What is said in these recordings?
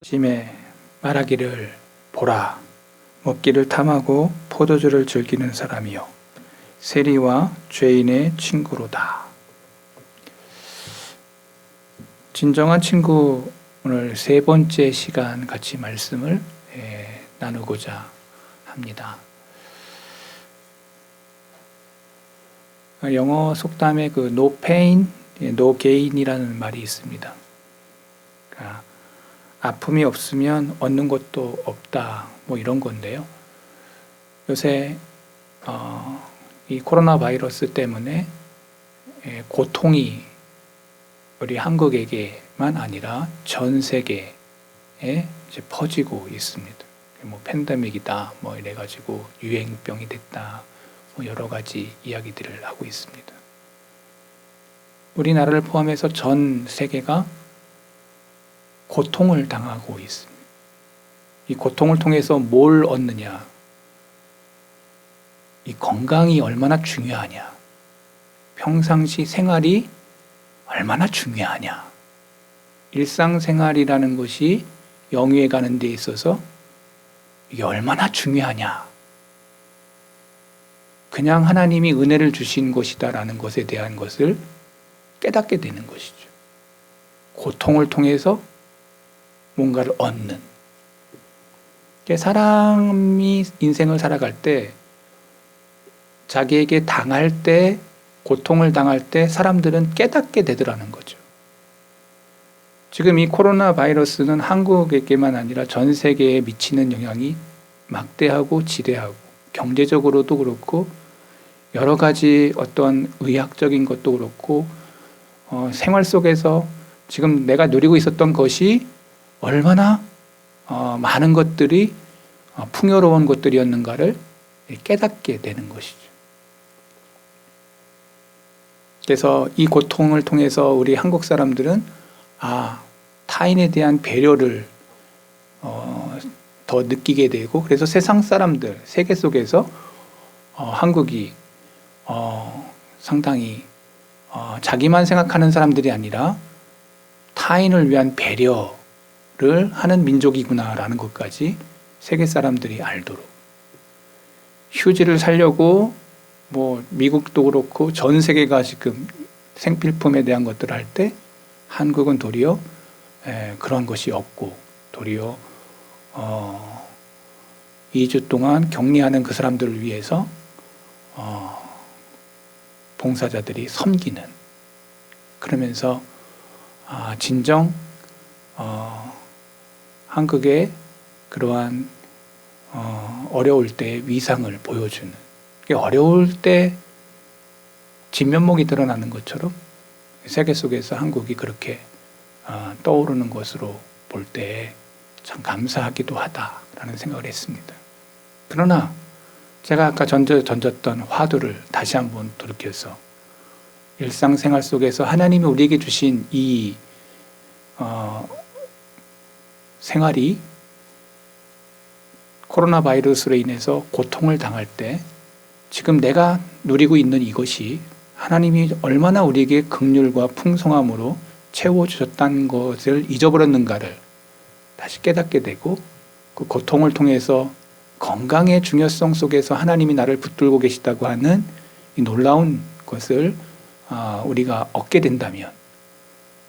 아침에 말하기를 보라, 먹기를 탐하고 포도주를 즐기는 사람이요 세리와 죄인의 친구로다. 진정한 친구, 오늘 세 번째 시간 같이 말씀을 나누고자 합니다. 영어 속담에 no pain, no gain이라는 말이 있습니다. 그러니까 아픔이 없으면 얻는 것도 없다, 이런 건데요. 요새 이 코로나 바이러스 때문에 고통이 우리 한국에게만 아니라 전 세계에 이제 퍼지고 있습니다. 팬데믹이다, 이래가지고 유행병이 됐다, 여러 가지 이야기들을 하고 있습니다. 우리나라를 포함해서 전 세계가 고통을 당하고 있습니다. 이 고통을 통해서 뭘 얻느냐? 이 건강이 얼마나 중요하냐? 평상시 생활이 얼마나 중요하냐? 일상생활이라는 것이 영위에 가는 데 있어서 이게 얼마나 중요하냐? 그냥 하나님이 은혜를 주신 것이다라는 것에 대한 것을 깨닫게 되는 것이죠. 고통을 통해서 뭔가를 얻는. 사람이 인생을 살아갈 때 자기에게 당할 때, 고통을 당할 때 사람들은 깨닫게 되더라는 거죠. 지금 이 코로나 바이러스는 한국에게만 아니라 전 세계에 미치는 영향이 막대하고 지대하고, 경제적으로도 그렇고 여러 가지 어떤 의학적인 것도 그렇고 생활 속에서 지금 내가 누리고 있었던 것이 얼마나 많은 것들이 풍요로운 것들이었는가를 깨닫게 되는 것이죠. 그래서 이 고통을 통해서 우리 한국 사람들은 타인에 대한 배려를 더 느끼게 되고, 그래서 세상 사람들, 세계 속에서 한국이 상당히 자기만 생각하는 사람들이 아니라 타인을 위한 배려를 하는 민족이구나라는 것까지 세계 사람들이 알도록, 휴지를 사려고 미국도 그렇고 전 세계가 지금 생필품에 대한 것들을 할 때 한국은 도리어 그런 것이 없고, 도리어 2주 동안 격리하는 그 사람들을 위해서 봉사자들이 섬기는, 그러면서 진정 한국의 그러한 어려울 때 위상을 보여주는, 어려울 때 진면목이 드러나는 것처럼 세계 속에서 한국이 그렇게 떠오르는 것으로 볼 때 참 감사하기도 하다라는 생각을 했습니다. 그러나 제가 아까 던졌던 화두를 다시 한번 돌이켜서 일상생활 속에서 하나님이 우리에게 주신 이 생활이 코로나 바이러스로 인해서 고통을 당할 때 지금 내가 누리고 있는 이것이 하나님이 얼마나 우리에게 긍휼과 풍성함으로 채워주셨다는 것을 잊어버렸는가를 다시 깨닫게 되고, 그 고통을 통해서 건강의 중요성 속에서 하나님이 나를 붙들고 계시다고 하는 이 놀라운 것을 우리가 얻게 된다면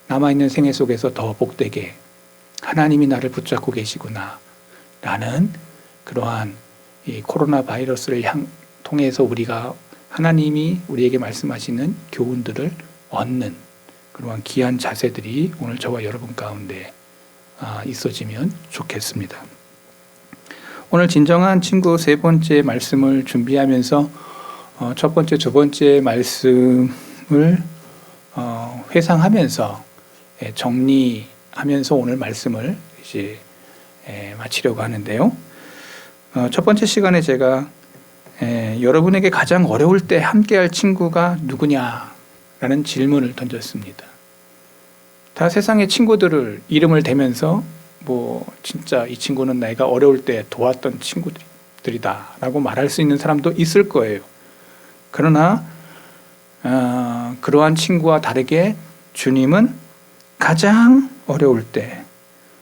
남아있는 생애 속에서 더 복되게 하나님이 나를 붙잡고 계시구나 라는 그러한 이 코로나 바이러스를 통해서 우리가 하나님이 우리에게 말씀하시는 교훈들을 얻는 그러한 귀한 자세들이 오늘 저와 여러분 가운데 있어지면 좋겠습니다. 오늘 진정한 친구 세 번째 말씀을 준비하면서 첫 번째, 두 번째 말씀을 회상하면서 정리하면서 오늘 말씀을 이제 마치려고 하는데요. 첫 번째 시간에 제가 여러분에게 가장 어려울 때 함께할 친구가 누구냐라는 질문을 던졌습니다. 다 세상의 친구들을 이름을 대면서 진짜 이 친구는 내가 어려울 때 도왔던 친구들이다 라고 말할 수 있는 사람도 있을 거예요. 그러나 그러한 친구와 다르게 주님은 가장 어려울 때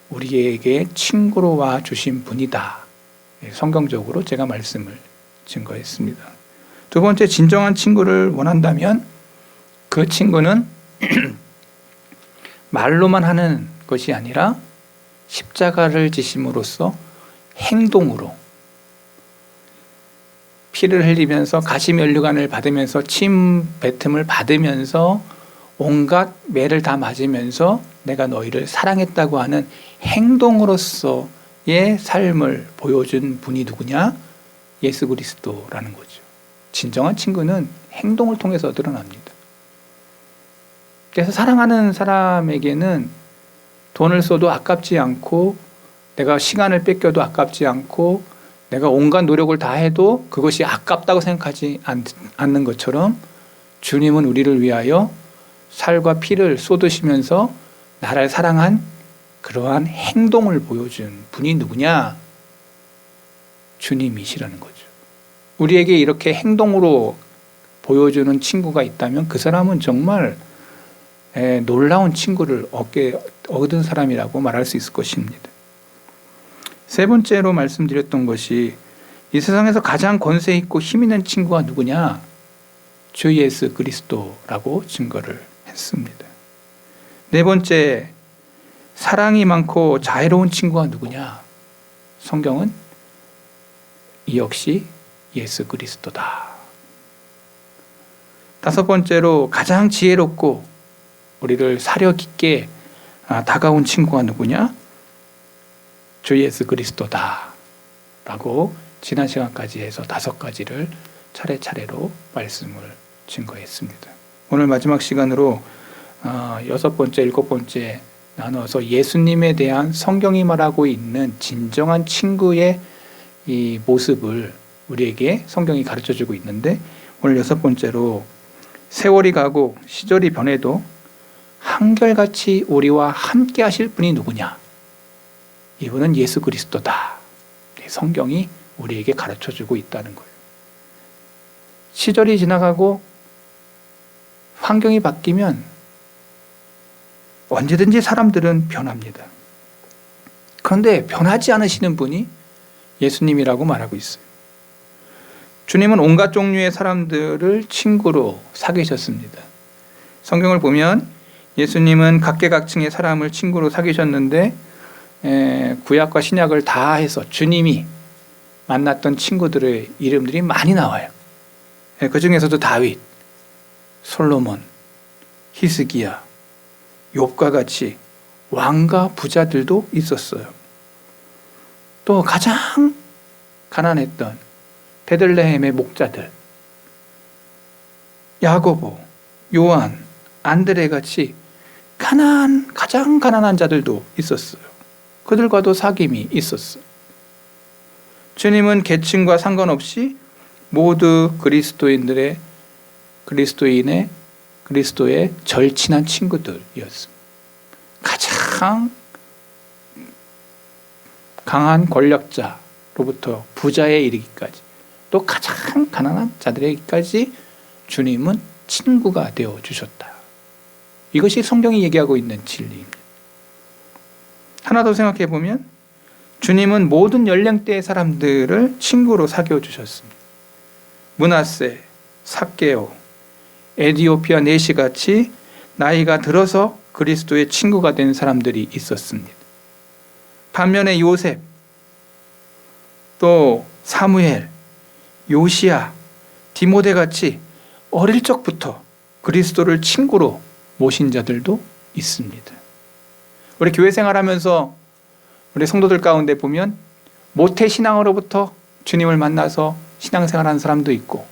우리에게 친구로 와 주신 분이다. 성경적으로 제가 말씀을 증거했습니다. 두 번째, 진정한 친구를 원한다면 그 친구는 말로만 하는 것이 아니라 십자가를 지심으로써 행동으로 피를 흘리면서 가시면류관을 받으면서 침 뱉음을 받으면서 온갖 매를 다 맞으면서 내가 너희를 사랑했다고 하는 행동으로서의 삶을 보여준 분이 누구냐? 예수 그리스도라는 거죠. 진정한 친구는 행동을 통해서 드러납니다. 그래서 사랑하는 사람에게는 돈을 써도 아깝지 않고 내가 시간을 뺏겨도 아깝지 않고 내가 온갖 노력을 다 해도 그것이 아깝다고 생각하지 않는 것처럼 주님은 우리를 위하여 살과 피를 쏟으시면서 나를 사랑한 그러한 행동을 보여준 분이 누구냐? 주님이시라는 거죠. 우리에게 이렇게 행동으로 보여주는 친구가 있다면 그 사람은 정말 놀라운 친구를 얻은 사람이라고 말할 수 있을 것입니다. 세 번째로 말씀드렸던 것이 이 세상에서 가장 권세 있고 힘 있는 친구가 누구냐? 주 예수 그리스도라고 증거를 했습니다. 네 번째, 사랑이 많고 자애로운 친구가 누구냐? 성경은 이 역시 예수 그리스도다. 다섯 번째로 가장 지혜롭고 우리를 사려 깊게 다가온 친구가 누구냐? 주 예수 그리스도다 라고 지난 시간까지 해서 5가지를 차례차례로 말씀을 증거했습니다. 오늘 마지막 시간으로 6번째, 7번째 나눠서 예수님에 대한 성경이 말하고 있는 진정한 친구의 이 모습을 우리에게 성경이 가르쳐주고 있는데, 오늘 6번째로 세월이 가고 시절이 변해도 한결같이 우리와 함께 하실 분이 누구냐? 이분은 예수 그리스도다. 성경이 우리에게 가르쳐주고 있다는 거예요. 시절이 지나가고 환경이 바뀌면 언제든지 사람들은 변합니다. 그런데 변하지 않으시는 분이 예수님이라고 말하고 있어요. 주님은 온갖 종류의 사람들을 친구로 사귀셨습니다. 성경을 보면 예수님은 각계각층의 사람을 친구로 사귀셨는데 구약과 신약을 다 해서 주님이 만났던 친구들의 이름들이 많이 나와요. 그 중에서도 다윗, 솔로몬, 히스기야, 욥과 같이 왕과 부자들도 있었어요. 또 가장 가난했던 베들레헴의 목자들, 야고보, 요한, 안드레 같이 가장 가난한 자들도 있었어요. 그들과도 사귐이 있었어요. 주님은 계층과 상관없이 모두 그리스도의 절친한 친구들이었습니다. 가장 강한 권력자로부터 부자에 이르기까지, 또 가장 가난한 자들에게까지 주님은 친구가 되어 주셨다. 이것이 성경이 얘기하고 있는 진리입니다. 하나 더 생각해 보면 주님은 모든 연령대의 사람들을 친구로 사귀어 주셨습니다. 므낫세, 삭개오, 에디오피아 내시 같이 나이가 들어서 그리스도의 친구가 된 사람들이 있었습니다. 반면에 요셉, 또 사무엘, 요시야, 디모데 같이 어릴 적부터 그리스도를 친구로 모신 자들도 있습니다. 우리 교회 생활하면서 우리 성도들 가운데 보면 모태 신앙으로부터 주님을 만나서 신앙생활하는 사람도 있고,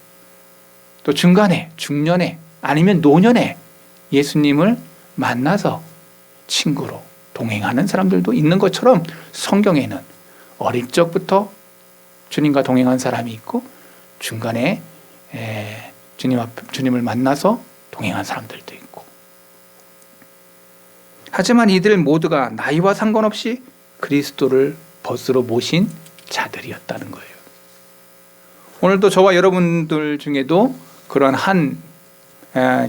또 중간에, 중년에, 아니면 노년에 예수님을 만나서 친구로 동행하는 사람들도 있는 것처럼 성경에는 어릴 적부터 주님과 동행한 사람이 있고, 중간에 주님을 만나서 동행한 사람들도 있고, 하지만 이들 모두가 나이와 상관없이 그리스도를 벗으로 모신 자들이었다는 거예요. 오늘도 저와 여러분들 중에도 그러한 한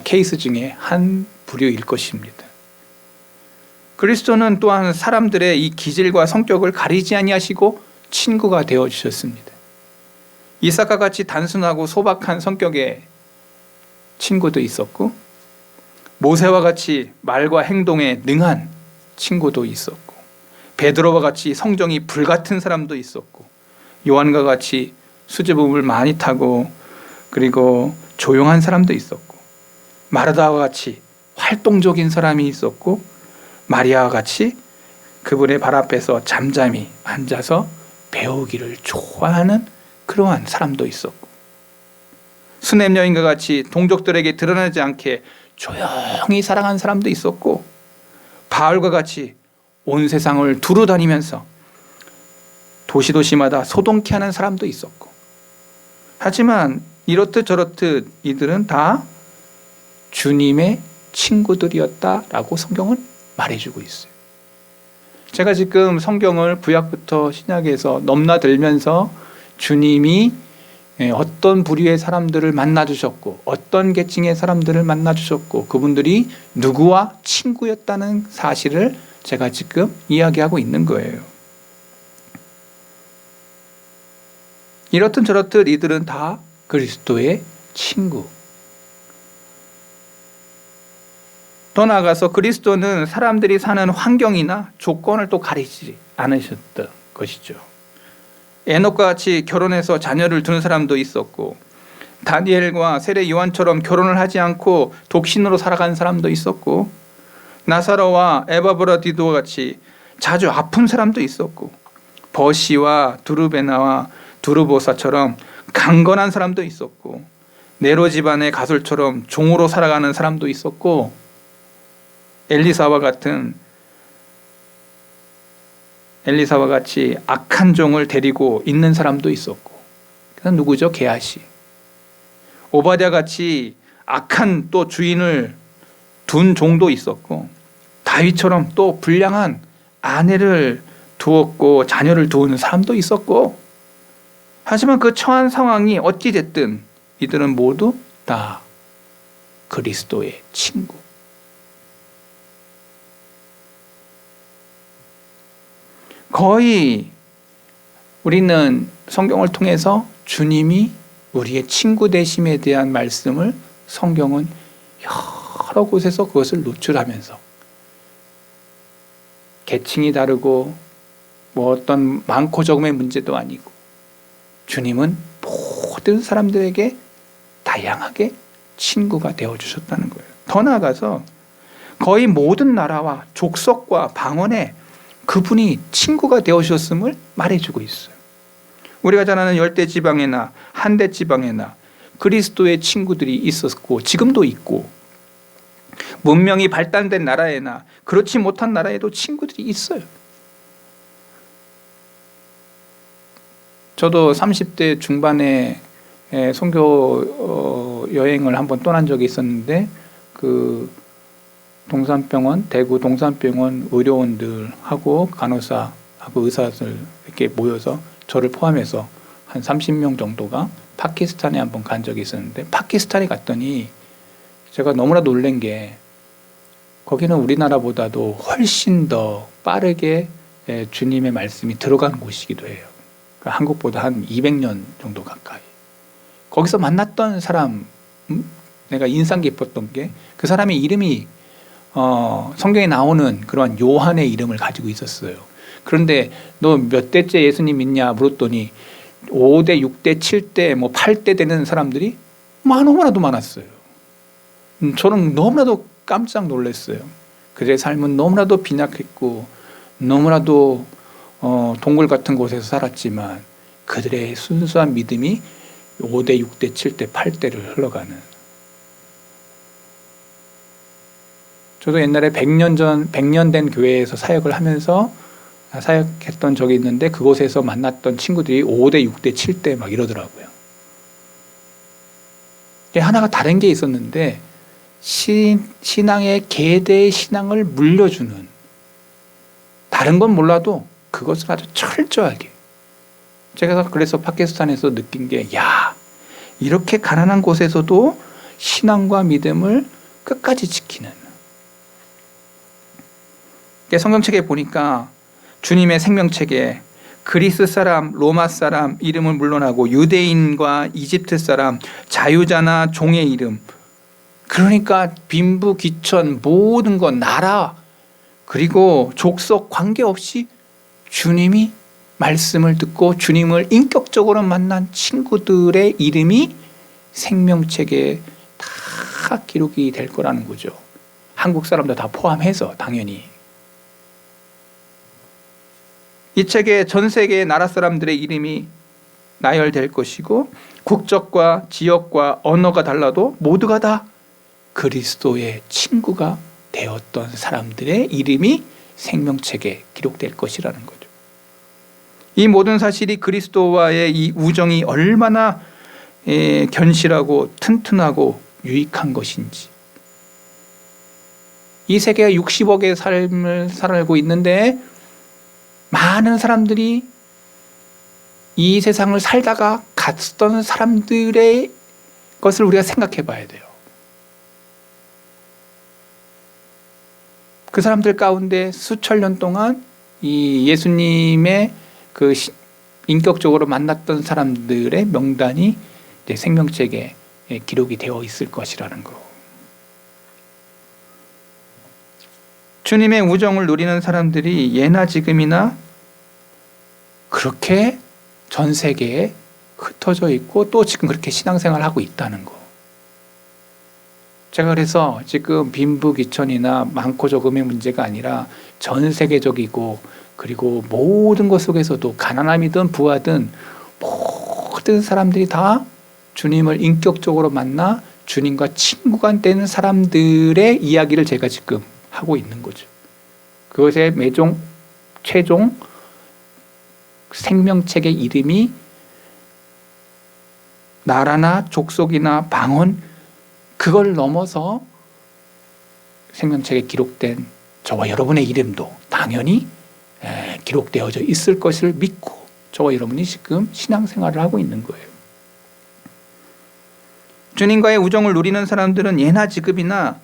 케이스 중에 한 부류일 것입니다. 그리스도는 또한 사람들의 이 기질과 성격을 가리지 아니하시고 친구가 되어 주셨습니다. 이삭과 같이 단순하고 소박한 성격의 친구도 있었고, 모세와 같이 말과 행동에 능한 친구도 있었고, 베드로와 같이 성정이 불같은 사람도 있었고, 요한과 같이 수줍음을 많이 타고 그리고 조용한 사람도 있었고, 마르다와 같이 활동적인 사람이 있었고, 마리아와 같이 그분의 발 앞에서 잠잠히 앉아서 배우기를 좋아하는 그러한 사람도 있었고, 수넴 여인과 같이 동족들에게 드러나지 않게 조용히 사랑한 사람도 있었고, 바울과 같이 온 세상을 두루 다니면서 도시마다 소동케 하는 사람도 있었고, 하지만 이렇듯 저렇듯 이들은 다 주님의 친구들이었다라고 성경은 말해주고 있어요. 제가 지금 성경을 구약부터 신약에서 넘나들면서 주님이 어떤 부류의 사람들을 만나주셨고 어떤 계층의 사람들을 만나주셨고 그분들이 누구와 친구였다는 사실을 제가 지금 이야기하고 있는 거예요. 이렇든 저렇든 이들은 다 그리스도의 친구. 더 나아가서 그리스도는 사람들이 사는 환경이나 조건을 또 가리지 않으셨던 것이죠. 에녹과 같이 결혼해서 자녀를 두는 사람도 있었고, 다니엘과 세례 요한처럼 결혼을 하지 않고 독신으로 살아간 사람도 있었고, 나사로와 에바브라디도와 같이 자주 아픈 사람도 있었고, 버시와 두르베나와 두르보사처럼 강건한 사람도 있었고, 네로 집안의 가술처럼 종으로 살아가는 사람도 있었고, 엘리사와 같이 악한 종을 데리고 있는 사람도 있었고, 그건 누구죠? 게하시. 오바댜 같이 악한 또 주인을 둔 종도 있었고, 다윗처럼 또 불량한 아내를 두었고 자녀를 두는 사람도 있었고, 하지만 그 처한 상황이 어찌 됐든 이들은 모두 다 그리스도의 친구. 거의 우리는 성경을 통해서 주님이 우리의 친구 되심에 대한 말씀을 성경은 여러 곳에서 그것을 노출하면서 계층이 다르고 뭐 어떤 많고 적음의 문제도 아니고 주님은 모든 사람들에게 다양하게 친구가 되어주셨다는 거예요. 더 나아가서 거의 모든 나라와 족속과 방언에 그분이 친구가 되어주셨음을 말해주고 있어요. 우리가 잘 아는 열대지방에나 한대지방에나 그리스도의 친구들이 있었고 지금도 있고, 문명이 발달된 나라에나 그렇지 못한 나라에도 친구들이 있어요. 저도 30대 중반에 선교 여행을 한번 떠난 적이 있었는데, 그 동산병원, 대구 동산병원 의료원들하고 간호사하고 의사들 이렇게 모여서 저를 포함해서 한 30명 정도가 파키스탄에 한번 간 적이 있었는데, 파키스탄에 갔더니 제가 너무나 놀란 게 거기는 우리나라보다도 훨씬 더 빠르게 주님의 말씀이 들어간 곳이기도 해요. 그러니까 한국보다 한 200년 정도 가까이. 거기서 만났던 사람, 내가 인상 깊었던 게 그 사람의 이름이 성경에 나오는 그러한 요한의 이름을 가지고 있었어요. 그런데 너 몇 대째 예수님 믿냐 물었더니 5대, 6대, 7대, 뭐 8대 되는 사람들이 너무나도 많았어요. 저는 너무나도 깜짝 놀랐어요. 그들의 삶은 너무나도 빈약했고 너무나도 동굴 같은 곳에서 살았지만 그들의 순수한 믿음이 5대, 6대, 7대, 8대를 흘러가는. 저도 옛날에 100년 된 교회에서 사역을 하면서 사역했던 적이 있는데 그곳에서 만났던 친구들이 5대, 6대, 7대 막 이러더라고요. 하나가 다른 게 있었는데 신앙의 계대의 신앙을 물려주는, 다른 건 몰라도 그것을 아주 철저하게, 제가 그래서 파키스탄에서 느낀 게, 야, 이렇게 가난한 곳에서도 신앙과 믿음을 끝까지 지키는, 성경책에 보니까 주님의 생명책에 그리스 사람, 로마 사람 이름은 물론하고 유대인과 이집트 사람, 자유자나 종의 이름, 그러니까 빈부, 귀천, 모든 것, 나라, 그리고 족속 관계없이 주님이 말씀을 듣고 주님을 인격적으로 만난 친구들의 이름이 생명책에 다 기록이 될 거라는 거죠. 한국 사람도 다 포함해서 당연히. 이 책에 전 세계의 나라 사람들의 이름이 나열될 것이고 국적과 지역과 언어가 달라도 모두가 다 그리스도의 친구가 되었던 사람들의 이름이 생명책에 기록될 것이라는 거죠. 이 모든 사실이 그리스도와의 이 우정이 얼마나 견실하고 튼튼하고 유익한 것인지. 이 세계가 60억의 삶을 살고 있는데 많은 사람들이 이 세상을 살다가 갔던 사람들의 것을 우리가 생각해 봐야 돼요. 그 사람들 가운데 수천 년 동안 이 예수님의 그 인격적으로 만났던 사람들의 명단이 이제 생명책에 기록이 되어 있을 것이라는 거. 주님의 우정을 누리는 사람들이 예나 지금이나 그렇게 전 세계에 흩어져 있고 또 지금 그렇게 신앙생활을 하고 있다는 거. 제가 그래서 지금 빈부귀천이나 많고 적음의 문제가 아니라 전 세계적이고 그리고 모든 것 속에서도 가난함이든 부하든 모든 사람들이 다 주님을 인격적으로 만나 주님과 친구가 되는 사람들의 이야기를 제가 지금 하고 있는 거죠. 그것의 최종 생명책의 이름이 나라나 족속이나 방언 그걸 넘어서 생명책에 기록된 저와 여러분의 이름도 당연히 기록되어져 있을 것을 믿고 저와 여러분이 지금 신앙생활을 하고 있는 거예요. 주님과의 우정을 누리는 사람들은 예나 지금이나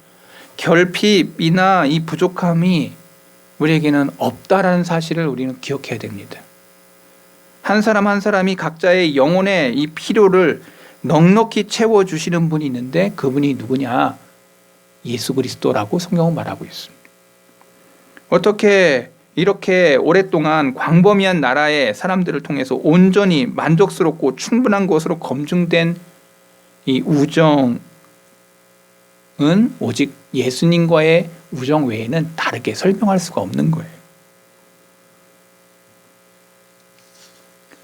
결핍이나 이 부족함이 우리에게는 없다라는 사실을 우리는 기억해야 됩니다. 한 사람 한 사람이 각자의 영혼의 이 필요를 넉넉히 채워주시는 분이 있는데 그분이 누구냐? 예수 그리스도라고 성경은 말하고 있습니다. 어떻게 이렇게 오랫동안 광범위한 나라의 사람들을 통해서 온전히 만족스럽고 충분한 것으로 검증된 이 우정은 오직 예수님과의 우정 외에는 다르게 설명할 수가 없는 거예요.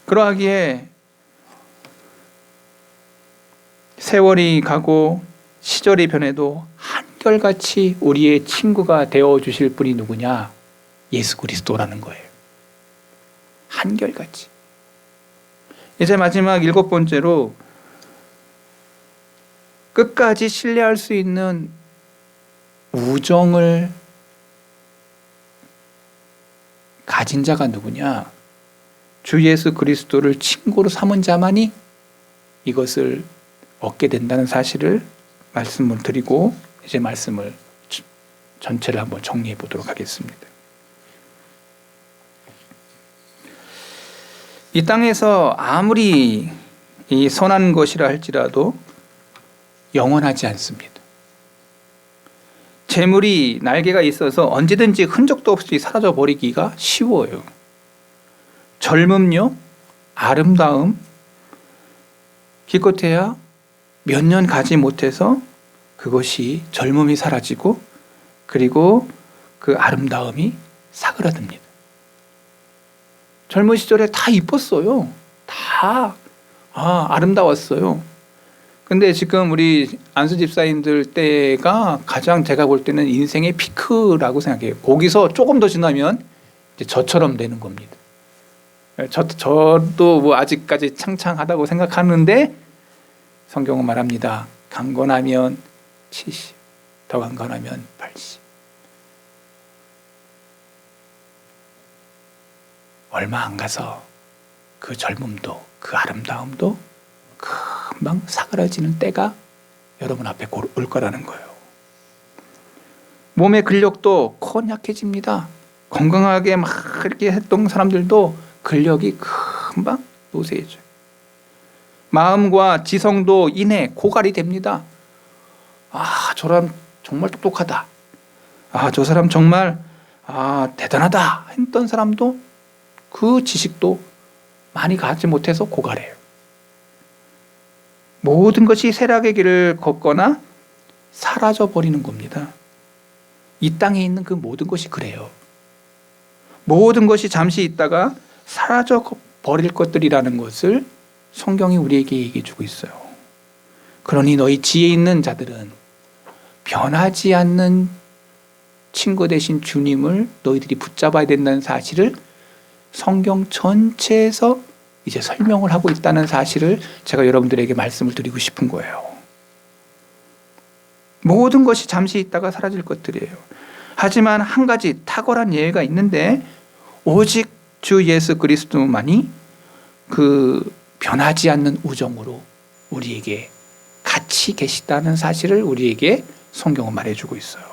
그러하기에 세월이 가고 시절이 변해도 한결같이 우리의 친구가 되어주실 분이 누구냐? 예수 그리스도라는 거예요. 한결같이. 이제 마지막 7번째로 끝까지 신뢰할 수 있는 우정을 가진 자가 누구냐? 주 예수 그리스도를 친구로 삼은 자만이 이것을 얻게 된다는 사실을 말씀을 드리고 이제 말씀을 전체를 한번 정리해 보도록 하겠습니다. 이 땅에서 아무리 이 선한 것이라 할지라도 영원하지 않습니다. 재물이 날개가 있어서 언제든지 흔적도 없이 사라져 버리기가 쉬워요. 젊음요, 아름다움, 기껏해야 몇 년 가지 못해서 그것이 젊음이 사라지고 그리고 그 아름다움이 사그라듭니다. 젊은 시절에 다 이뻤어요. 다 아름다웠어요. 근데 지금 우리 안수 집사님들 때가 가장 제가 볼 때는 인생의 피크라고 생각해요. 거기서 조금 더 지나면 이제 저처럼 되는 겁니다. 저도 뭐 아직까지 창창하다고 생각하는데 성경은 말합니다. 강건하면 70, 더 강건하면 80. 얼마 안 가서 그 젊음도 그 아름다움도 금방 사그라지는 때가 여러분 앞에 올 거라는 거예요. 몸의 근력도 약해집니다. 건강하게 막 이렇게 했던 사람들도 근력이 금방 노쇠해져요. 마음과 지성도 이내 고갈이 됩니다. 저 사람 정말 똑똑하다. 저 사람 정말 대단하다 했던 사람도 그 지식도 많이 갖지 못해서 고갈해요. 모든 것이 쇠락의 길을 걷거나 사라져 버리는 겁니다. 이 땅에 있는 그 모든 것이 그래요. 모든 것이 잠시 있다가 사라져 버릴 것들이라는 것을 성경이 우리에게 얘기해 주고 있어요. 그러니 너희 지혜 있는 자들은 변하지 않는 친구 되신 주님을 너희들이 붙잡아야 된다는 사실을 성경 전체에서 이제 설명을 하고 있다는 사실을 제가 여러분들에게 말씀을 드리고 싶은 거예요. 모든 것이 잠시 있다가 사라질 것들이에요. 하지만 한 가지 탁월한 예외가 있는데 오직 주 예수 그리스도만이 그 변하지 않는 우정으로 우리에게 같이 계시다는 사실을 우리에게 성경은 말해주고 있어요.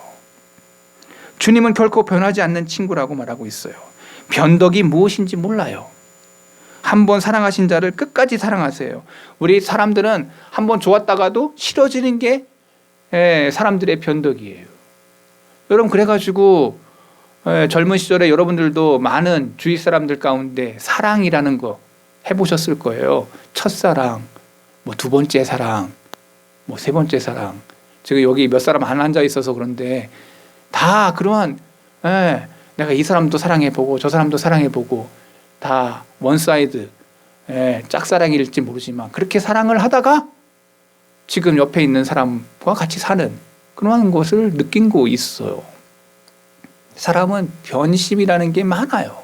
주님은 결코 변하지 않는 친구라고 말하고 있어요. 변덕이 무엇인지 몰라요. 한번 사랑하신 자를 끝까지 사랑하세요. 우리 사람들은 한번 좋았다가도 싫어지는 게 사람들의 변덕이에요. 여러분 그래가지고 젊은 시절에 여러분들도 많은 주위 사람들 가운데 사랑이라는 거 해보셨을 거예요. 첫사랑, 두 번째 사랑, 세 번째 사랑. 지금 여기 몇 사람 안 앉아 있어서 그런데 다 그러한 내가 이 사람도 사랑해보고 저 사람도 사랑해보고 다 원사이드 짝사랑일지 모르지만 그렇게 사랑을 하다가 지금 옆에 있는 사람과 같이 사는 그런 것을 느끼고 있어요. 사람은 변심이라는 게 많아요.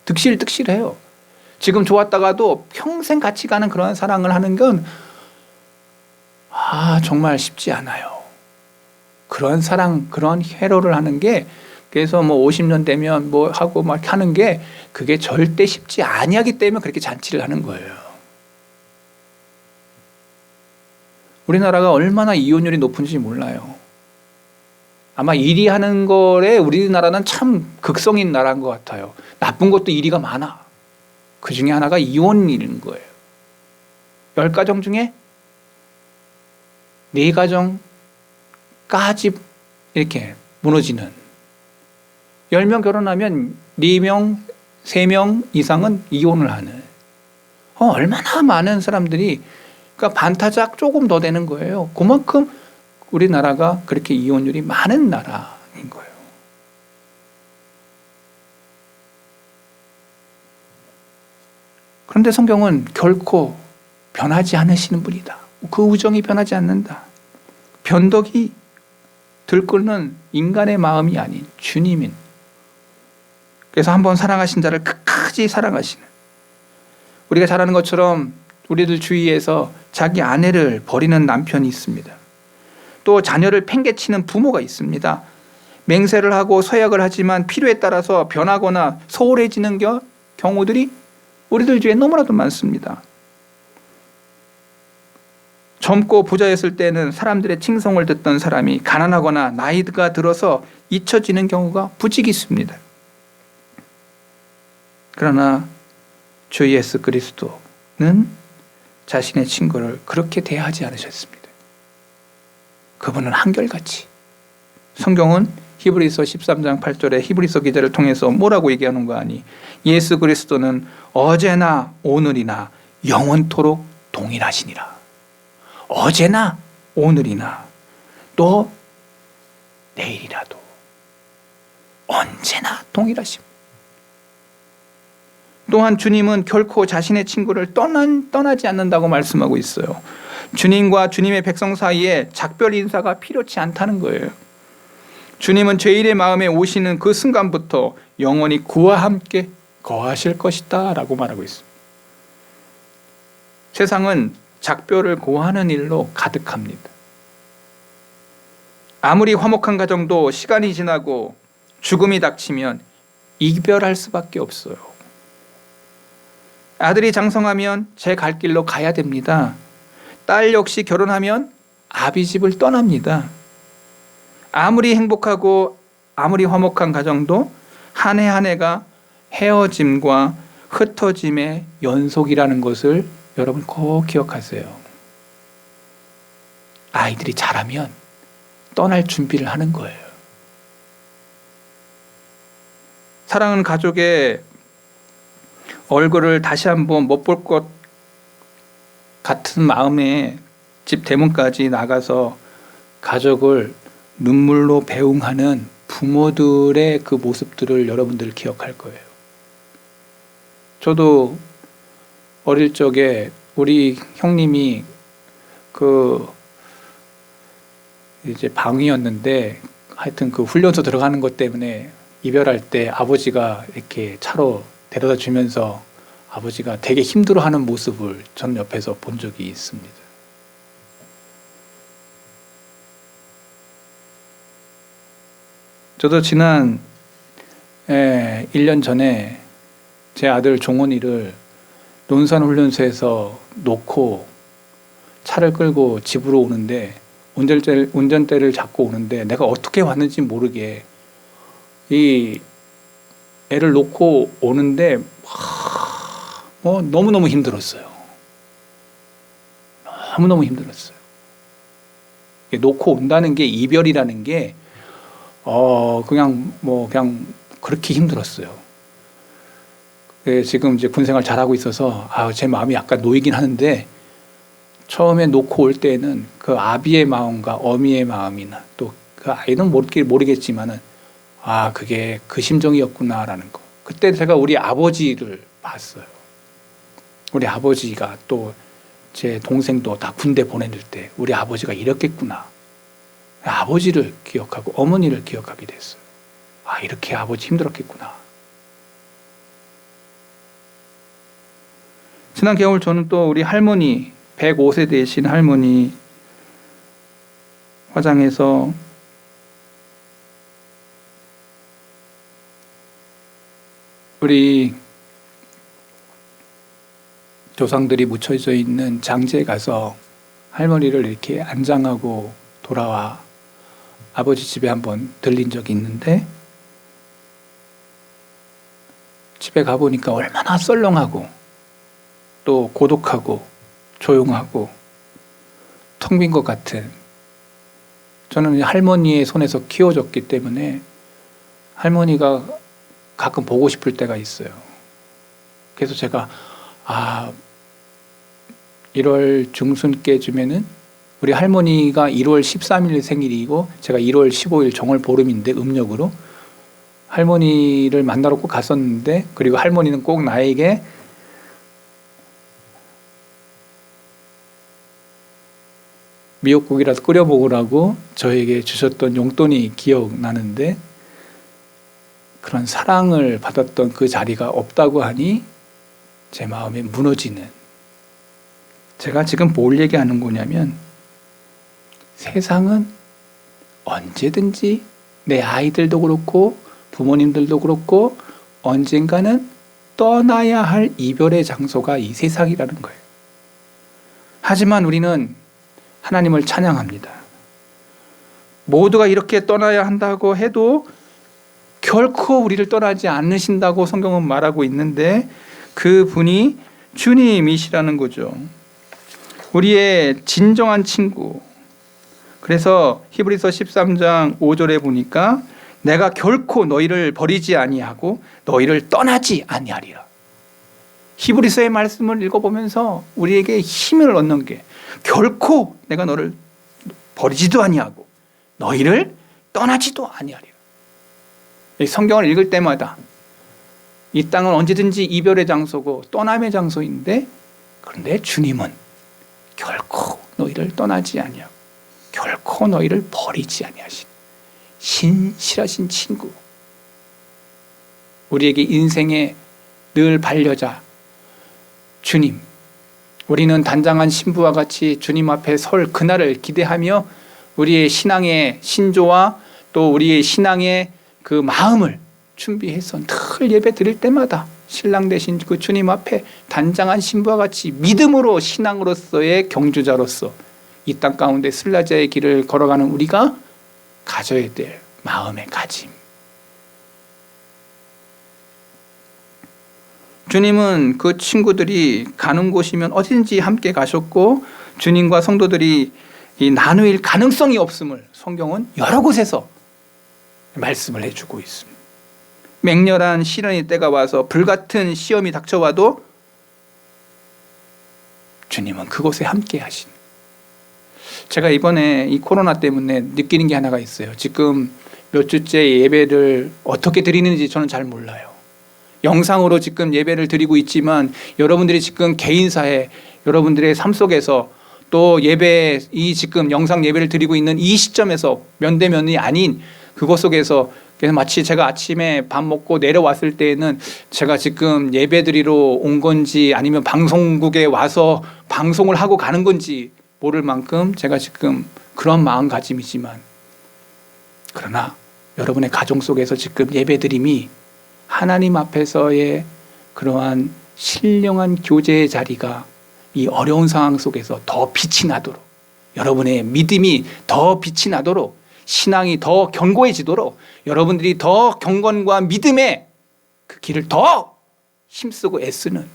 득실득실해요. 지금 좋았다가도 평생 같이 가는 그런 사랑을 하는 건 정말 쉽지 않아요. 그런 사랑, 그런 회로를 하는 게 그래서 50년 되면 하고 막 하는 게 그게 절대 쉽지 아니하기 때문에 그렇게 잔치를 하는 거예요. 우리나라가 얼마나 이혼율이 높은지 몰라요. 아마 1위 하는 거에 우리나라는 참 극성인 나라인 것 같아요. 나쁜 것도 1위가 많아. 그 중에 하나가 이혼인 거예요. 10가정 중에 4가정까지 이렇게 무너지는 10명 결혼하면 4명, 3명 이상은 이혼을 하는 얼마나 많은 사람들이 그러니까 반타작 조금 더 되는 거예요. 그만큼 우리나라가 그렇게 이혼율이 많은 나라인 거예요. 그런데 성경은 결코 변하지 않으시는 분이다. 그 우정이 변하지 않는다. 변덕이 들끓는 인간의 마음이 아닌 주님인. 그래서 한번 사랑하신 자를 끝까지 사랑하시는. 우리가 잘 아는 것처럼 우리들 주위에서 자기 아내를 버리는 남편이 있습니다. 또 자녀를 팽개치는 부모가 있습니다. 맹세를 하고 서약을 하지만 필요에 따라서 변하거나 소홀해지는 경우들이 우리들 주위에 너무나도 많습니다. 젊고 부자였을 때는 사람들의 칭송을 듣던 사람이 가난하거나 나이가 들어서 잊혀지는 경우가 부지기 있습니다. 그러나 주 예수 그리스도는 자신의 친구를 그렇게 대하지 않으셨습니다. 그분은 한결같이. 성경은 히브리서 13장 8절에 히브리서 기자를 통해서 뭐라고 얘기하는 거 아니? 예수 그리스도는 어제나 오늘이나 영원토록 동일하시니라. 어제나 오늘이나 또 내일이라도 언제나 동일하십니다. 또한 주님은 결코 자신의 친구를 떠나지 않는다고 말씀하고 있어요. 주님과 주님의 백성 사이에 작별 인사가 필요치 않다는 거예요. 주님은 죄인의 마음에 오시는 그 순간부터 영원히 그와 함께 거하실 것이다 라고 말하고 있습니다. 세상은 작별을 고하는 일로 가득합니다. 아무리 화목한 가정도 시간이 지나고 죽음이 닥치면 이별할 수밖에 없어요. 아들이 장성하면 제 갈 길로 가야 됩니다. 딸 역시 결혼하면 아비 집을 떠납니다. 아무리 행복하고 아무리 화목한 가정도 한 해 한 해가 헤어짐과 흩어짐의 연속이라는 것을 여러분 꼭 기억하세요. 아이들이 자라면 떠날 준비를 하는 거예요. 사랑하는 가족의 얼굴을 다시 한번 못 볼 것 같은 마음에 집 대문까지 나가서 가족을 눈물로 배웅하는 부모들의 그 모습들을 여러분들 기억할 거예요. 저도 어릴 적에 우리 형님이 이제 방위였는데 하여튼 그 훈련소 들어가는 것 때문에 이별할 때 아버지가 이렇게 차로 데려다 주면서 아버지가 되게 힘들어하는 모습을 전 옆에서 본 적이 있습니다. 저도 지난 1년 전에 제 아들 종원이를 논산훈련소에서 놓고 차를 끌고 집으로 오는데 운전대를 잡고 오는데 내가 어떻게 왔는지 모르게 이 애를 놓고 오는데 너무너무 힘들었어요. 너무너무 힘들었어요. 놓고 온다는 게, 이별이라는 게 그냥 그렇게 힘들었어요. 지금 이제 군생활 잘하고 있어서 제 마음이 약간 놓이긴 하는데, 처음에 놓고 올 때는 그 아비의 마음과 어미의 마음이나 또 그 아이는 모르겠지만은 그게 그 심정이었구나라는 거. 그때 제가 우리 아버지를 봤어요. 우리 아버지가 또 제 동생도 다 군대 보내줄 때 우리 아버지가 이랬겠구나. 아버지를 기억하고 어머니를 기억하게 됐어요. 이렇게 아버지 힘들었겠구나. 지난 겨울 저는 또 우리 할머니, 105세 되신 할머니 화장해서 우리 조상들이 묻혀져 있는 장지에 가서 할머니를 이렇게 안장하고 돌아와 아버지 집에 한번 들린 적이 있는데, 집에 가보니까 얼마나 썰렁하고 또 고독하고 조용하고 텅 빈 것 같은, 저는 할머니의 손에서 키워졌기 때문에 할머니가 가끔 보고 싶을 때가 있어요. 그래서 제가 1월 중순께쯤에는 우리 할머니가 1월 13일 생일이고 제가 1월 15일 정월 보름인데 음력으로 할머니를 만나러 꼭 갔었는데, 그리고 할머니는 꼭 나에게 미역국이라도 끓여 먹으라고 저에게 주셨던 용돈이 기억나는데, 그런 사랑을 받았던 그 자리가 없다고 하니 제 마음이 무너지는. 제가 지금 뭘 얘기하는 거냐면, 세상은 언제든지 내 아이들도 그렇고 부모님들도 그렇고 언젠가는 떠나야 할 이별의 장소가 이 세상이라는 거예요. 하지만 우리는 하나님을 찬양합니다. 모두가 이렇게 떠나야 한다고 해도 결코 우리를 떠나지 않으신다고 성경은 말하고 있는데, 그 분이 주님이시라는 거죠. 우리의 진정한 친구. 그래서 히브리서 13장 5절에 보니까 내가 결코 너희를 버리지 아니하고 너희를 떠나지 아니하리라. 히브리서의 말씀을 읽어보면서 우리에게 힘을 얻는 게, 결코 내가 너를 버리지도 아니하고 너희를 떠나지도 아니하리라. 이 성경을 읽을 때마다 이 땅은 언제든지 이별의 장소고 떠남의 장소인데, 그런데 주님은 결코 너희를 떠나지 아니하고 결코 너희를 버리지 아니하신 신실하신 친구, 우리에게 인생의 늘 반려자 주님. 우리는 단장한 신부와 같이 주님 앞에 설 그날을 기대하며 우리의 신앙의 신조와 또 우리의 신앙의 그 마음을 준비해서 늘 예배 드릴 때마다 신랑 되신 그 주님 앞에 단장한 신부와 같이 믿음으로 신앙으로서의 경주자로서 이 땅 가운데 슬라자의 길을 걸어가는 우리가 가져야 될 마음의 가짐. 주님은 그 친구들이 가는 곳이면 어디든지 함께 가셨고 주님과 성도들이 이 나누일 가능성이 없음을 성경은 여러 곳에서 말씀을 해주고 있습니다. 맹렬한 시련의 때가 와서 불같은 시험이 닥쳐와도 주님은 그곳에 함께 하신. 제가 이번에 이 코로나 때문에 느끼는 게 하나가 있어요. 지금 몇 주째 예배를 어떻게 드리는지 저는 잘 몰라요. 영상으로 지금 예배를 드리고 있지만 여러분들이 지금 개인사에 여러분들의 삶 속에서 또 예배 이 지금 영상 예배를 드리고 있는 이 시점에서 면대면이 아닌 그곳 속에서 그래서 마치 제가 아침에 밥 먹고 내려왔을 때에는 제가 지금 예배 드리러 온 건지 아니면 방송국에 와서 방송을 하고 가는 건지 모를 만큼 제가 지금 그런 마음가짐이지만 그러나 여러분의 가정 속에서 지금 예배 드림이 하나님 앞에서의 그러한 신령한 교제의 자리가 이 어려운 상황 속에서 더 빛이 나도록 여러분의 믿음이 더 빛이 나도록 신앙이 더 견고해지도록 여러분들이 더 경건과 믿음의 그 길을 더 힘쓰고 애쓰는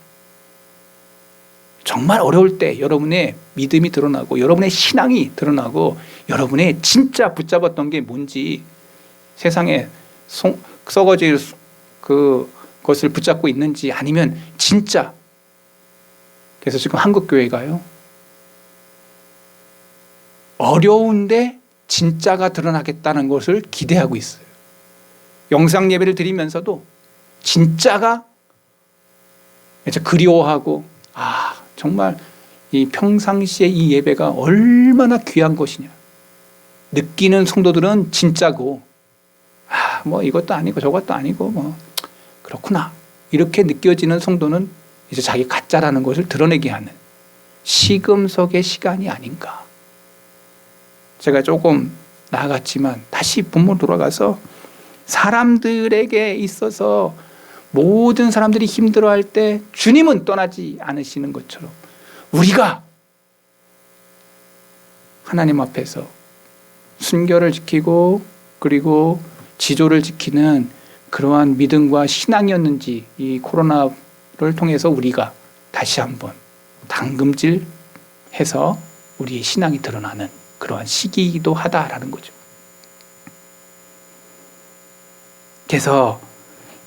정말 어려울 때 여러분의 믿음이 드러나고 여러분의 신앙이 드러나고 여러분의 진짜 붙잡았던 게 뭔지 세상에 썩어질 그것을 붙잡고 있는지 아니면 진짜 그래서 지금 한국교회가요 어려운데 진짜가 드러나겠다는 것을 기대하고 있어요. 영상 예배를 드리면서도 진짜가 그리워하고 정말 이 평상시에 이 예배가 얼마나 귀한 것이냐 느끼는 성도들은 진짜고 뭐 이것도 아니고 저것도 아니고 뭐 그렇구나 이렇게 느껴지는 성도는 이제 자기 가짜라는 것을 드러내게 하는 시금석의 시간이 아닌가. 제가 조금 나아갔지만 다시 본문 돌아가서 사람들에게 있어서 모든 사람들이 힘들어할 때 주님은 떠나지 않으시는 것처럼 우리가 하나님 앞에서 순결을 지키고 그리고 지조를 지키는 그러한 믿음과 신앙이었는지 이 코로나를 통해서 우리가 다시 한번 당금질해서 우리의 신앙이 드러나는 그러한 시기이기도 하다라는 거죠. 그래서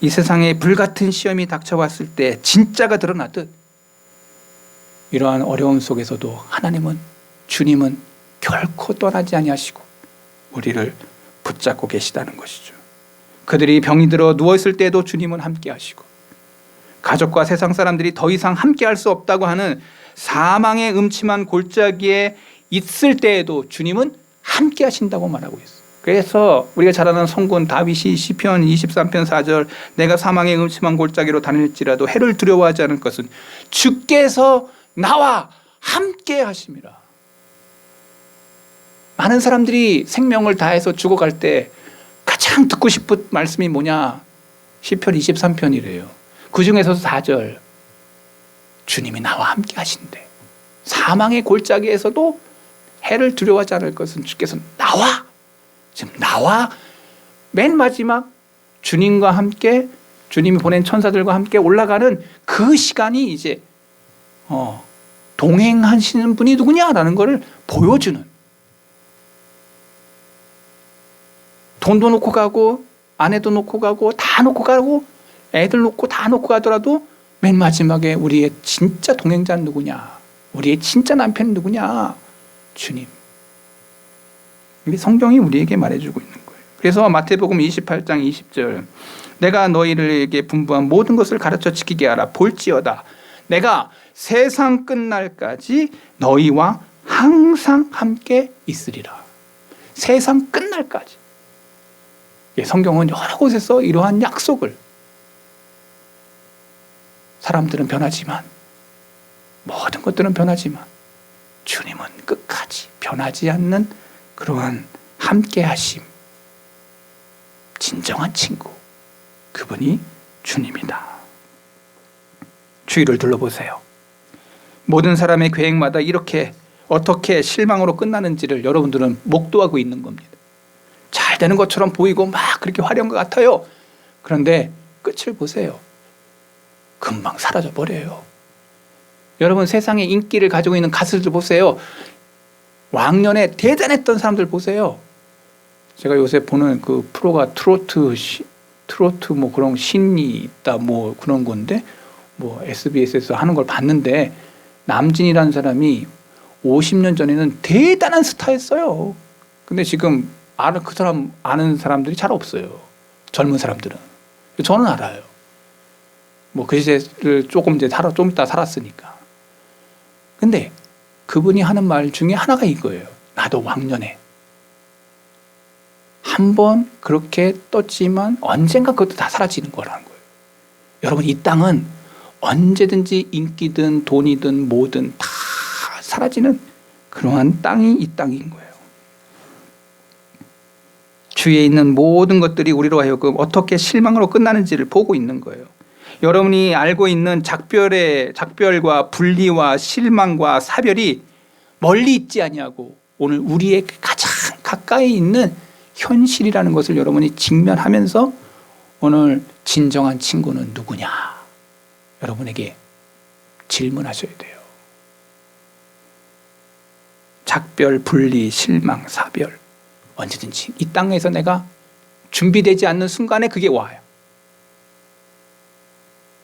이 세상에 불같은 시험이 닥쳐왔을 때 진짜가 드러나듯 이러한 어려움 속에서도 하나님은 주님은 결코 떠나지 아니하시고 우리를 붙잡고 계시다는 것이죠. 그들이 병이 들어 누워있을 때도 주님은 함께 하시고 가족과 세상 사람들이 더 이상 함께 할 수 없다고 하는 사망의 음침한 골짜기에 있을 때에도 주님은 함께 하신다고 말하고 있어요. 그래서 우리가 잘 아는 성군 다윗이 시편 23편 4절 내가 사망의 음침한 골짜기로 다닐지라도 해를 두려워하지 않을 것은 주께서 나와 함께 하심이라. 많은 사람들이 생명을 다해서 죽어갈 때 가장 듣고 싶은 말씀이 뭐냐? 시편 23편이래요. 그 중에서도 4절 주님이 나와 함께 하신대. 사망의 골짜기에서도 해를 두려워하지 않을 것은 주께서 나와 지금 나와 맨 마지막 주님과 함께 주님이 보낸 천사들과 함께 올라가는 그 시간이 이제 동행하시는 분이 누구냐라는 것을 보여주는 돈도 놓고 가고 아내도 놓고 가고 다 놓고 가고 애들 놓고 다 놓고 가더라도 맨 마지막에 우리의 진짜 동행자는 누구냐 우리의 진짜 남편은 누구냐 주님. 이게 성경이 우리에게 말해주고 있는 거예요. 그래서 마태복음 28장 20절 내가 너희에게 분부한 모든 것을 가르쳐 지키게 하라. 볼지어다 내가 세상 끝날까지 너희와 항상 함께 있으리라. 세상 끝날까지. 성경은 여러 곳에서 이러한 약속을 사람들은 변하지만 모든 것들은 변하지만 주님은 끝까지 변하지 않는 그러한 함께하심 진정한 친구 그분이 주님이다. 주위를 둘러보세요. 모든 사람의 계획마다 이렇게 어떻게 실망으로 끝나는지를 여러분들은 목도하고 있는 겁니다. 잘 되는 것처럼 보이고 막 그렇게 화려한 것 같아요. 그런데 끝을 보세요. 금방 사라져 버려요. 여러분 세상에 인기를 가지고 있는 가수들 보세요. 왕년에 대단했던 사람들 보세요. 제가 요새 보는 그 프로가 트로트 뭐 그런 신이 있다 뭐 그런 건데 뭐 SBS에서 하는 걸 봤는데 남진이라는 사람이 50년 전에는 대단한 스타였어요. 근데 지금 그 사람 아는 사람들이 잘 없어요. 젊은 사람들은. 저는 알아요. 뭐 그 시대를 좀 이따 살았으니까. 근데 그분이 하는 말 중에 하나가 이거예요. 나도 왕년에 한번 그렇게 떴지만 언젠가 그것도 다 사라지는 거라는 거예요. 여러분 이 땅은 언제든지 인기든 돈이든 뭐든 다 사라지는 그러한 땅이 이 땅인 거예요. 주위에 있는 모든 것들이 우리로 하여금 어떻게 실망으로 끝나는지를 보고 있는 거예요. 여러분이 알고 있는 작별과 분리와 실망과 사별이 멀리 있지 아니하고 오늘 우리의 가장 가까이 있는 현실이라는 것을 여러분이 직면하면서 오늘 진정한 친구는 누구냐? 여러분에게 질문하셔야 돼요. 작별, 분리, 실망, 사별 언제든지 이 땅에서 내가 준비되지 않는 순간에 그게 와요.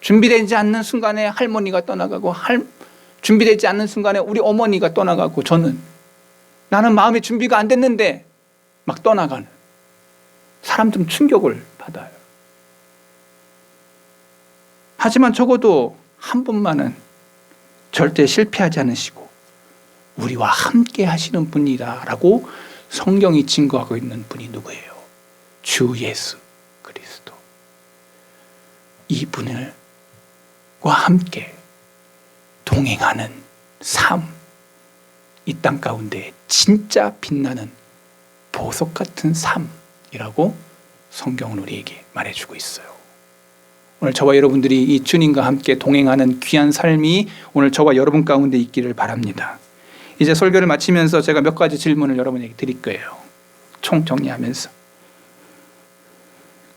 준비되지 않는 순간에 할머니가 떠나가고 준비되지 않는 순간에 우리 어머니가 떠나가고 나는 마음의 준비가 안 됐는데 막 떠나가는 사람들은 충격을 받아요. 하지만 적어도 한 분만은 절대 실패하지 않으시고 우리와 함께 하시는 분이다라고 성경이 증거하고 있는 분이 누구예요? 주 예수 그리스도. 이분과 함께 동행하는 삶, 이 땅 가운데 진짜 빛나는 보석 같은 삶이라고 성경은 우리에게 말해주고 있어요. 오늘 저와 여러분들이 이 주님과 함께 동행하는 귀한 삶이 오늘 저와 여러분 가운데 있기를 바랍니다. 이제 설교를 마치면서 제가 몇 가지 질문을 여러분에게 드릴 거예요. 총 정리하면서.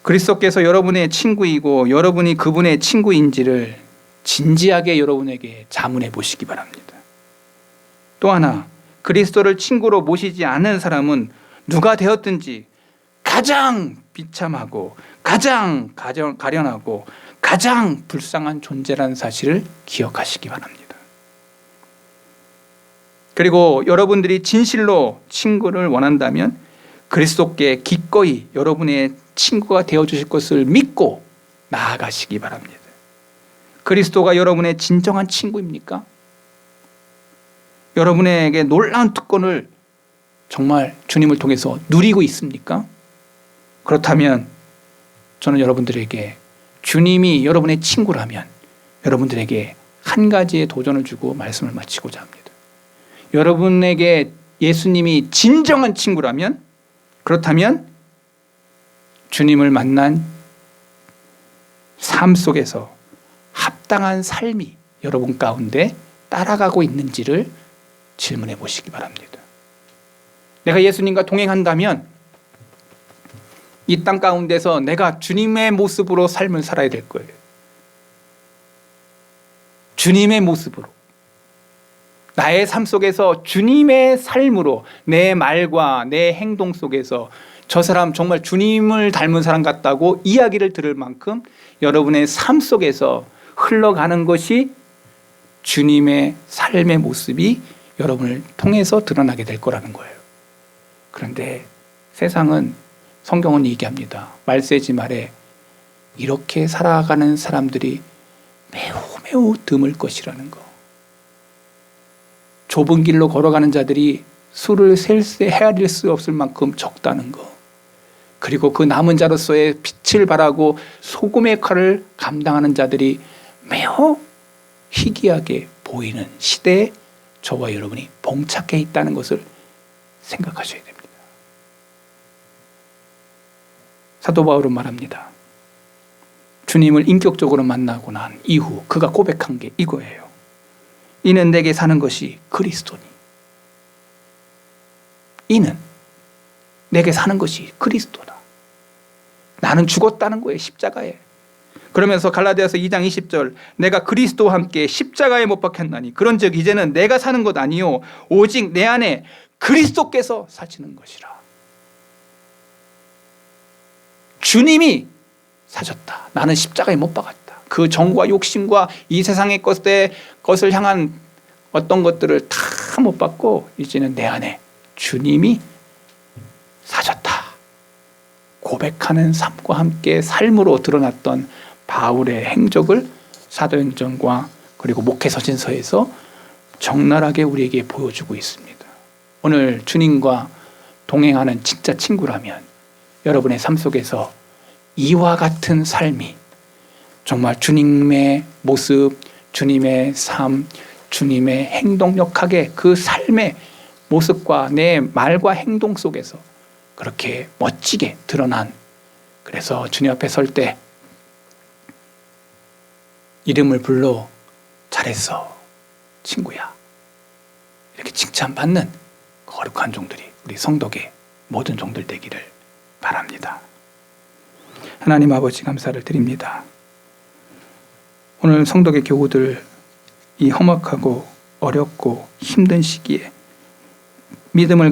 그리스도께서 여러분의 친구이고 여러분이 그분의 친구인지를 진지하게 여러분에게 자문해 보시기 바랍니다. 또 하나, 그리스도를 친구로 모시지 않은 사람은 누가 되었든지 가장 비참하고 가장 가련하고 가장 불쌍한 존재라는 사실을 기억하시기 바랍니다. 그리고 여러분들이 진실로 친구를 원한다면 그리스도께 기꺼이 여러분의 친구가 되어주실 것을 믿고 나아가시기 바랍니다. 그리스도가 여러분의 진정한 친구입니까? 여러분에게 놀라운 특권을 정말 주님을 통해서 누리고 있습니까? 그렇다면 저는 여러분들에게 주님이 여러분의 친구라면 여러분들에게 한 가지의 도전을 주고 말씀을 마치고자 합니다. 여러분에게 예수님이 진정한 친구라면 그렇다면 주님을 만난 삶 속에서 합당한 삶이 여러분 가운데 따라가고 있는지를 질문해 보시기 바랍니다. 내가 예수님과 동행한다면 이 땅 가운데서 내가 주님의 모습으로 삶을 살아야 될 거예요. 주님의 모습으로. 나의 삶 속에서 주님의 삶으로 내 말과 내 행동 속에서 저 사람 정말 주님을 닮은 사람 같다고 이야기를 들을 만큼 여러분의 삶 속에서 흘러가는 것이 주님의 삶의 모습이 여러분을 통해서 드러나게 될 거라는 거예요. 그런데 세상은 성경은 얘기합니다. 말세지 말에 이렇게 살아가는 사람들이 매우 드물 것이라는 거. 좁은 길로 걸어가는 자들이 수를 헤아릴 수 없을 만큼 적다는 거. 그리고 그 남은 자로서의 빛을 발하고 소금의 역할을 감당하는 자들이 매우 희귀하게 보이는 시대에 저와 여러분이 봉착해 있다는 것을 생각하셔야 됩니다. 사도 바울은 말합니다. 주님을 인격적으로 만나고 난 이후 그가 고백한 게 이거예요. 이는 내게 사는 것이 그리스도니. 이는 내게 사는 것이 그리스도다. 나는 죽었다는 거예요. 십자가에. 그러면서 갈라디아서 2장 20절 내가 그리스도와 함께 십자가에 못 박혔나니 그런즉 이제는 내가 사는 것 아니요 오직 내 안에 그리스도께서 사시는 것이라. 주님이 사셨다. 나는 십자가에 못 박았다. 그 정과 욕심과 이 세상의 것을 향한 어떤 것들을 다 못 받고 이제는 내 안에 주님이 사셨다. 고백하는 삶과 함께 삶으로 드러났던 바울의 행적을 사도행전과 그리고 목회서신서에서 적나라하게 우리에게 보여주고 있습니다. 오늘 주님과 동행하는 진짜 친구라면 여러분의 삶 속에서 이와 같은 삶이 정말 주님의 모습, 주님의 삶, 주님의 행동력하게 그 삶의 모습과 내 말과 행동 속에서 그렇게 멋지게 드러난, 그래서 주님 앞에 설 때 이름을 불러 잘했어 친구야 이렇게 칭찬받는 거룩한 종들이 우리 성덕의 모든 종들 되기를 바랍니다. 하나님 아버지 감사를 드립니다. 오늘 성덕의 교우들 이 험악하고 어렵고 힘든 시기에 믿음을